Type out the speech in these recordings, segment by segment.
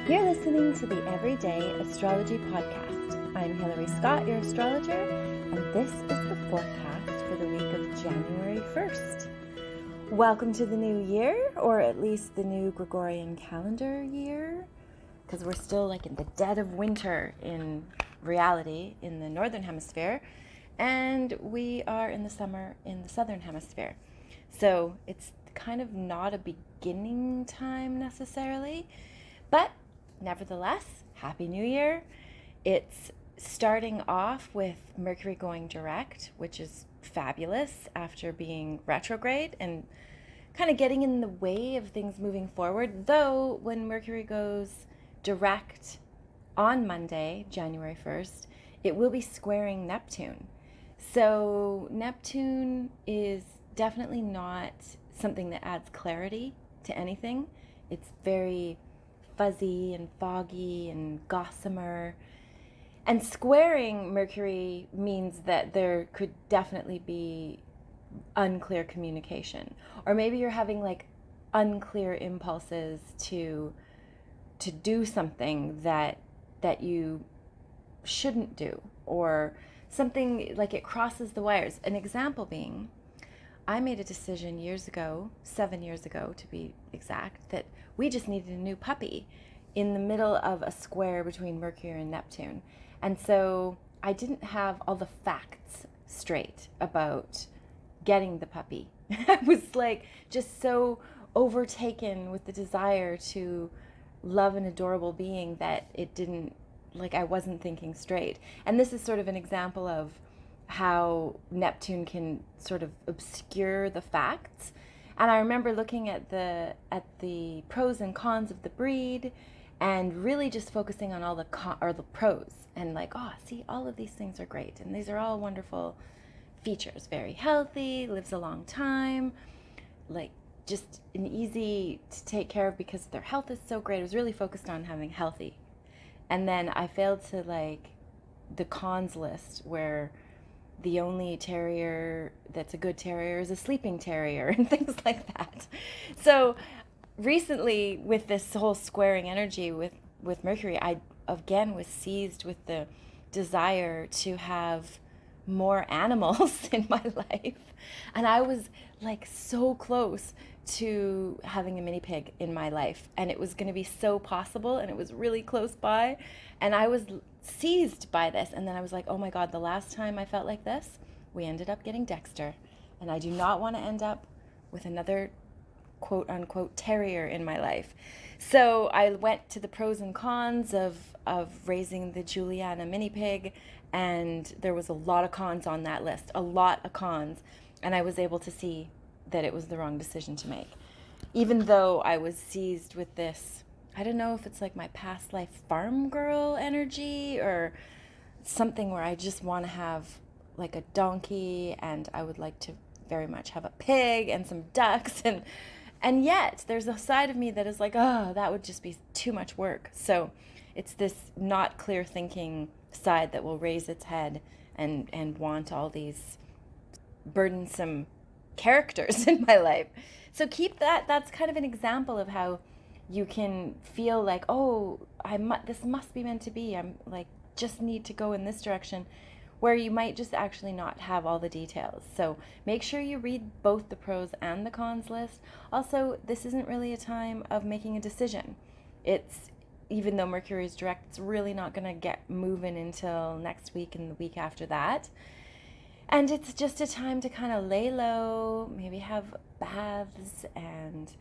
You're listening to the Everyday Astrology Podcast. I'm Hilary Scott, your astrologer, and this is the forecast for the week of January 1st. Welcome to the new year, or at least the new Gregorian calendar year, because we're still like in the dead of winter in reality in the northern hemisphere, and we are in the summer in the southern hemisphere. So it's kind of not a beginning time necessarily, but nevertheless, Happy New Year. It's starting off with Mercury going direct, which is fabulous after being retrograde and kind of getting in the way of things moving forward. Though when Mercury goes direct on Monday, January 1st, it will be squaring Neptune. So Neptune is definitely not something that adds clarity to anything. It's very fuzzy and foggy and gossamer. And squaring Mercury means that there could definitely be unclear communication. Or maybe you're having like unclear impulses to do something that you shouldn't do, or something like it crosses the wires. An example being, I made a decision years ago, 7 years ago to be exact, that we just needed a new puppy in the middle of a square between Mercury and Neptune. And so I didn't have all the facts straight about getting the puppy. I was like just so overtaken with the desire to love an adorable being that it didn't, like I wasn't thinking straight. And this is sort of an example of how Neptune can sort of obscure the facts. And I remember looking at the pros and cons of the breed and really just focusing on all the pros and like, oh, see, all of these things are great and these are all wonderful features. Very healthy, lives a long time, like just an easy to take care of because their health is so great. I was really focused on having healthy. And then I failed to like the cons list where the only terrier that's a good terrier is a sleeping terrier and things like that. So recently with this whole squaring energy with Mercury, I again was seized with the desire to have more animals in my life. And I was like so close to having a mini pig in my life, and it was going to be so possible, and it was really close by, and I was seized by this. And then I was like, oh my God, the last time I felt like this, we ended up getting Dexter, and I do not want to end up with another quote unquote terrier in my life. So I went to the pros and cons of raising the Juliana mini pig, and there was a lot of cons on that list, a lot of cons, and I was able to see that it was the wrong decision to make. Even though I was seized with this, I don't know if it's like my past life farm girl energy or something where I just want to have like a donkey, and I would like to very much have a pig and some ducks, and yet there's a side of me that is like, oh, that would just be too much work. So it's this not clear thinking side that will raise its head and want all these burdensome characters in my life. So keep that's kind of an example of how you can feel like, oh, this must be meant to be. I'm like, just need to go in this direction, where you might just actually not have all the details. So make sure you read both the pros and the cons list. Also, this isn't really a time of making a decision. Even though Mercury is direct, it's really not going to get moving until next week and the week after that. And it's just a time to kind of lay low, maybe have baths and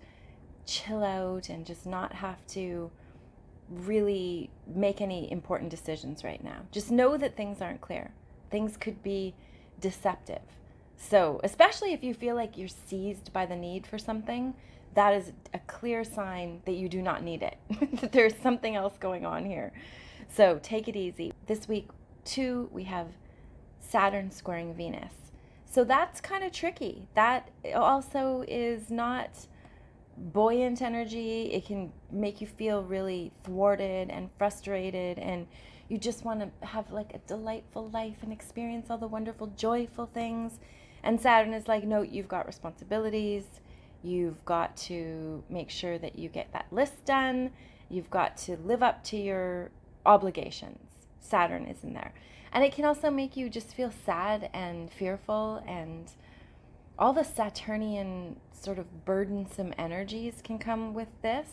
chill out and just not have to really make any important decisions right now. Just know that things aren't clear. Things could be deceptive. So especially if you feel like you're seized by the need for something, that is a clear sign that you do not need it, that there's something else going on here. So take it easy. This week, too, we have Saturn squaring Venus. So that's kind of tricky. That also is not buoyant energy. It can make you feel really thwarted and frustrated, and you just want to have like a delightful life and experience all the wonderful, joyful things. And Saturn is like, no, you've got responsibilities. You've got to make sure that you get that list done You've got to live up to your obligations. Saturn is in there. And it can also make you just feel sad and fearful, and all the Saturnian sort of burdensome energies can come with this.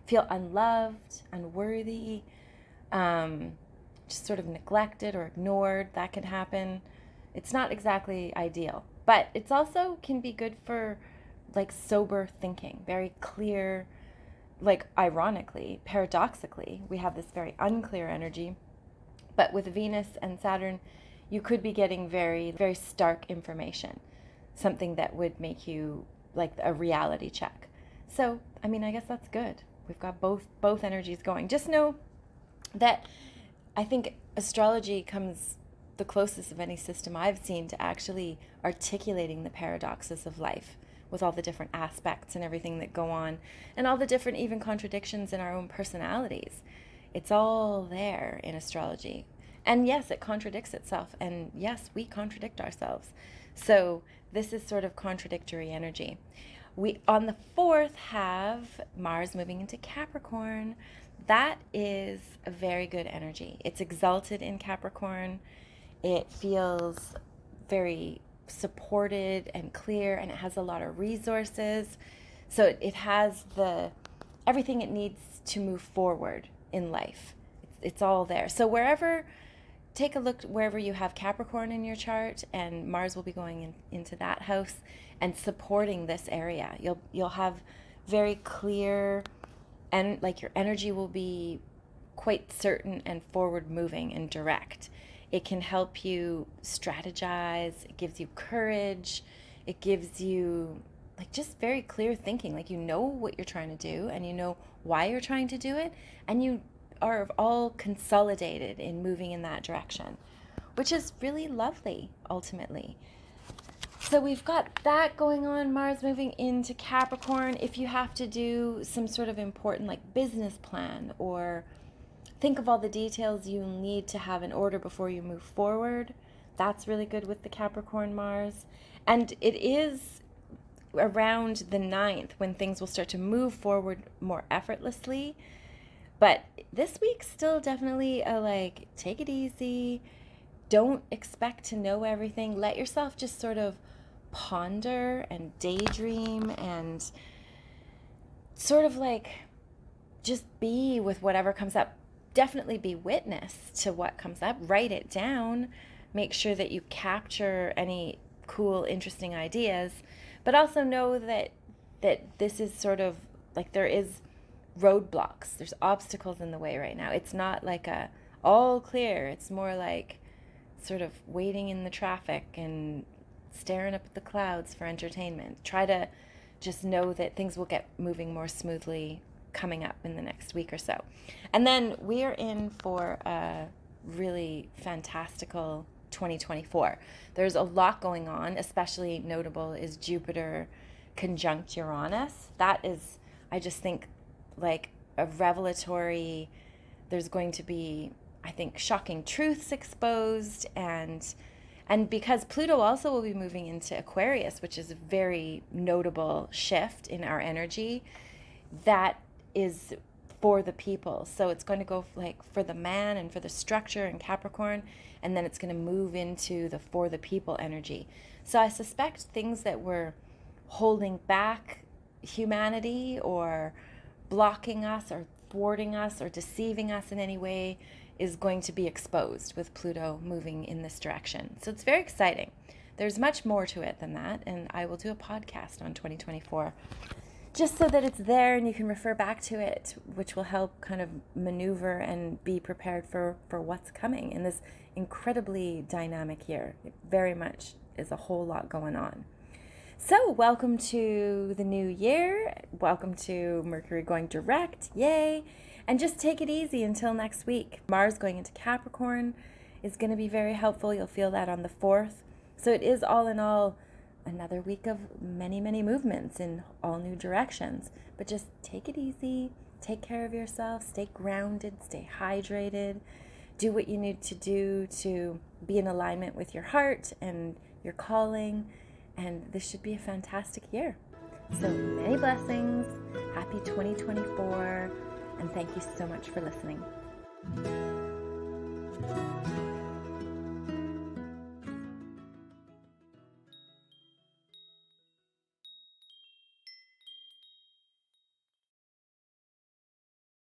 Feel unloved, unworthy, just sort of neglected or ignored. That can happen. It's not exactly ideal, but it's also can be good for like sober thinking, very clear, like ironically, paradoxically, we have this very unclear energy, but with Venus and Saturn, you could be getting very, very stark information, something that would make you like a reality check. So, I mean, I guess that's good. We've got both energies going. Just know that I think astrology comes the closest of any system I've seen to actually articulating the paradoxes of life, with all the different aspects and everything that go on, and all the different even contradictions in our own personalities. It's all there in astrology. And yes, it contradicts itself. And yes, we contradict ourselves. So this is sort of contradictory energy. We, on the 4th, have Mars moving into Capricorn. That is a very good energy. It's exalted in Capricorn. It feels very supported and clear, and it has a lot of resources. So it has everything it needs to move forward in life. It's all there. So take a look wherever you have Capricorn in your chart, and Mars will be going into that house and supporting this area. You'll have very clear, and like your energy will be quite certain and forward moving and direct. It can help you strategize. It gives you courage. It gives you like just very clear thinking. Like you know what you're trying to do, and you know why you're trying to do it, and you are all consolidated in moving in that direction, which is really lovely ultimately. So we've got that going on, Mars moving into Capricorn. If you have to do some sort of important like business plan, or think of all the details you need to have in order before you move forward, that's really good with the Capricorn Mars. And it is around the 9th when things will start to move forward more effortlessly. But this week's still definitely take it easy. Don't expect to know everything. Let yourself just sort of ponder and daydream and sort of like just be with whatever comes up. Definitely be witness to what comes up. Write it down. Make sure that you capture any cool, interesting ideas. But also know that this is sort of like there is roadblocks. There's obstacles in the way right now. It's not like all clear. It's more like sort of waiting in the traffic and staring up at the clouds for entertainment. Try to just know that things will get moving more smoothly coming up in the next week or so. And then we are in for a really fantastical 2024. There's a lot going on. Especially notable is Jupiter conjunct Uranus. That is, I just think, like a revelatory. There's going to be, I think, shocking truths exposed, and because Pluto also will be moving into Aquarius, which is a very notable shift in our energy, that is for the people. So it's going to go like for the man and for the structure in Capricorn, and then it's going to move into the for the people energy. So I suspect things that were holding back humanity or blocking us or thwarting us or deceiving us in any way is going to be exposed with Pluto moving in this direction. So it's very exciting. There's much more to it than that, and I will do a podcast on 2024 just so that it's there and you can refer back to it, which will help kind of maneuver and be prepared for what's coming in this incredibly dynamic year. It very much is a whole lot going on. So welcome to the new year. Welcome to Mercury going direct. Yay. And just take it easy until next week. Mars going into Capricorn is going to be very helpful. You'll feel that on the 4th. So it is all in all another week of many, many movements in all new directions. But just take it easy. Take care of yourself. Stay grounded. Stay hydrated. Do what you need to do to be in alignment with your heart and your calling. And this should be a fantastic year. So many blessings. Happy 2024. and thank you so much for listening.